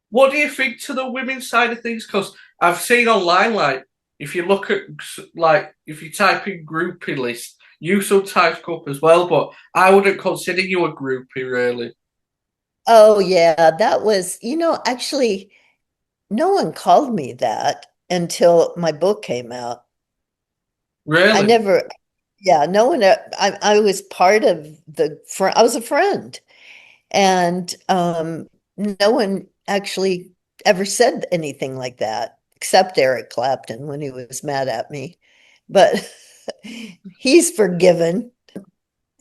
What do you think to the women's side of things? Because I've seen online, like, if you look at, like, if you type in groupie list, you sometimes come up as well, but I wouldn't consider you a groupie, really. Oh, yeah, that was, actually, no one called me that until my book came out. I Really? never, yeah, no one, I was part of I was a friend, and no one actually ever said anything like that, except Eric Clapton when he was mad at me. But he's forgiven.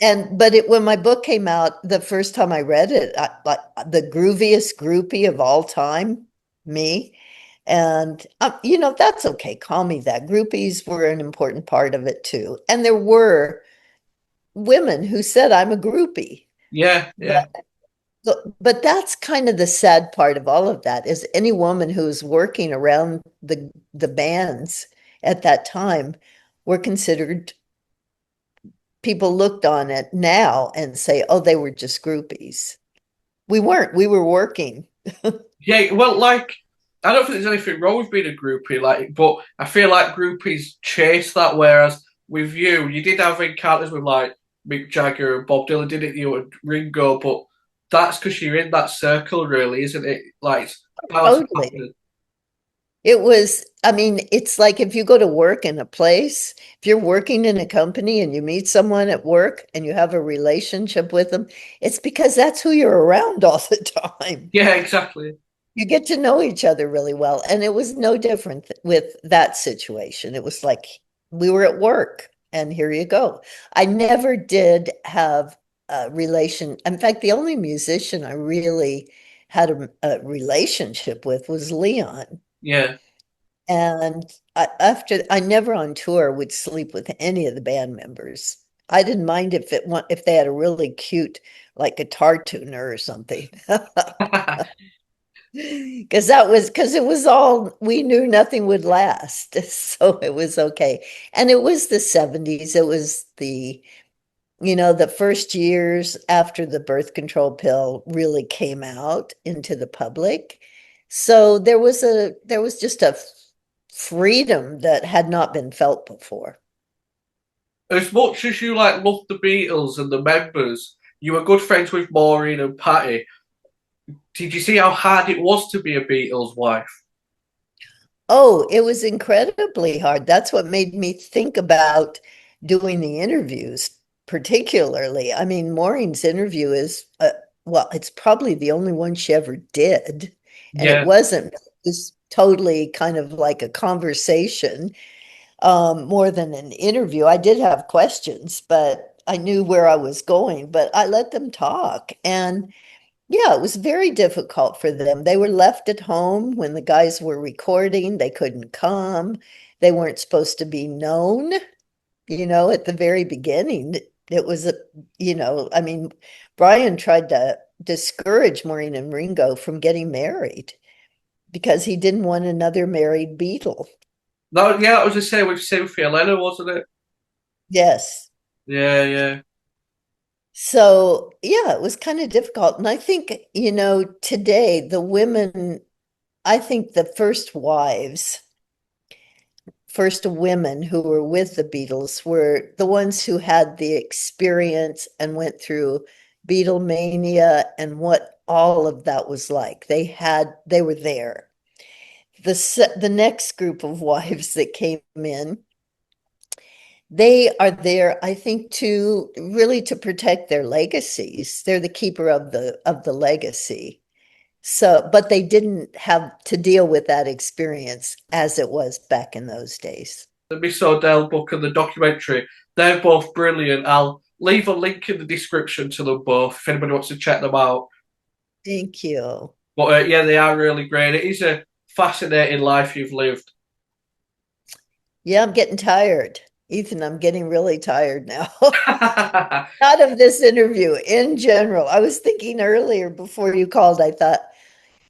When my book came out, the first time I read it, like the grooviest groupie of all time, me. And that's okay. Call me that. Groupies were an important part of it too. And there were women who said I'm a groupie. Yeah, But yeah. But that's kind of the sad part of all of that is any woman who's working around the bands at that time were considered people looked on it now and say, oh, they were just groupies. We weren't, we were working. Yeah, well, like I don't think there's anything wrong with being a groupie, like, but I feel like groupies chase that. Whereas with you, you did have encounters with like Mick Jagger and Bob Dylan, didn't you, and Ringo? But that's because you're in that circle, really, isn't it? Like, it's bound to Totally. happen. It was, I mean, it's like if you go to work in a place, if you're working in a company and you meet someone at work and you have a relationship with them, it's because that's who you're around all the time. Yeah, exactly. You get to know each other really well. And it was no different with that situation. It was like we were at work and here you go. I never did have a relation. In fact, the only musician I really had a relationship with was Leon. Yeah. And after I never on tour would sleep with any of the band members. I didn't mind if they had a really cute like guitar tuner or something. Because it was all we knew nothing would last. So it was okay. And it was the 70s. It was the first years after the birth control pill really came out into the public. So there was just a freedom that had not been felt before. As much as you like loved the Beatles and the members, you were good friends with Maureen and Patty. Did you see how hard it was to be a Beatles wife? Oh, it was incredibly hard. That's what made me think about doing the interviews, particularly. I mean, Maureen's interview is, well, it's probably the only one she ever did. And it Yeah. wasn't, it was totally kind of like a conversation, more than an interview. I did have questions, but I knew where I was going, but I let them talk. And yeah, it was very difficult for them. They were left at home when the guys were recording. They couldn't come. They weren't supposed to be known, at the very beginning. It was I mean, Brian tried to discourage Maureen and Ringo from getting married because he didn't want another married Beatle. No, yeah, I was just saying with Cynthia Lennon, wasn't it? Yes. Yeah, yeah. So, yeah, it was kind of difficult. And I think, today the women, I think the first women who were with the Beatles were the ones who had the experience and went through Beatlemania and what all of that was like. They were there. The next group of wives that came in, they are there, I think, to really to protect their legacies. They're the keeper of the legacy. So, but they didn't have to deal with that experience as it was back in those days. The Miss O'Dell book and the documentary, they're both brilliant. I'll leave a link in the description to them both if anybody wants to check them out. Thank you. But yeah, they are really great. It is a fascinating life you've lived. Yeah, I'm getting tired. Ethan, I'm getting really tired now. Not of this interview, in general. I was thinking earlier before you called, I thought,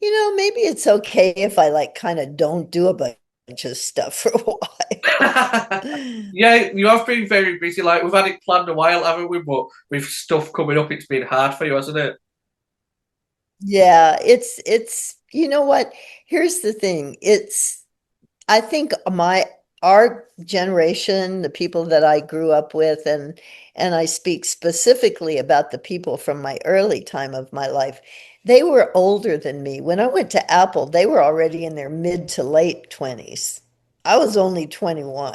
maybe it's okay if I like kind of don't do a bunch of stuff for a while. Yeah, you have been very busy. Like we've had it planned a while, haven't we? But with stuff coming up, it's been hard for you, hasn't it? Yeah, it's you know what? Here's the thing. I think our generation, the people that I grew up with, and I speak specifically about the people from my early time of my life, they were older than me. When I went to Apple, they were already in their mid to late 20s. I was only 21.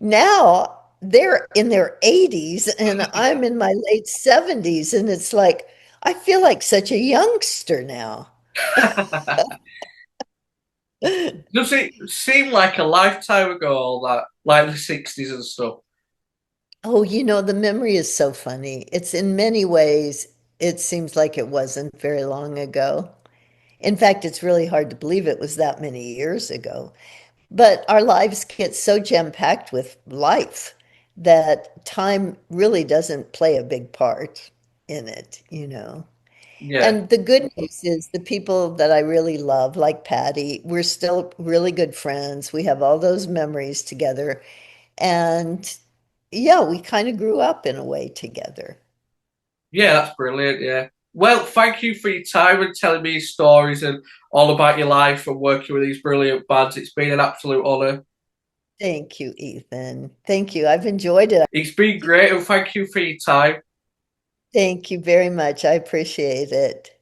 Now they're in their 80s and I'm in my late 70s, and it's like I feel like such a youngster now. Does it seem like a lifetime ago, all that, like the 60s and stuff? Oh, the memory is so funny. It's in many ways, it seems like it wasn't very long ago. In fact, it's really hard to believe it was that many years ago. But our lives get so jam-packed with life that time really doesn't play a big part in it. Yeah. And the good news is the people that I really love, like Patty, we're still really good friends. We have all those memories together. And yeah, we kind of grew up in a way together. Yeah, that's brilliant. Yeah. Well, thank you for your time and telling me your stories and all about your life and working with these brilliant bands. It's been an absolute honour. Thank you, Ethan. Thank you. I've enjoyed it. It's been great and thank you for your time. Thank you very much. I appreciate it.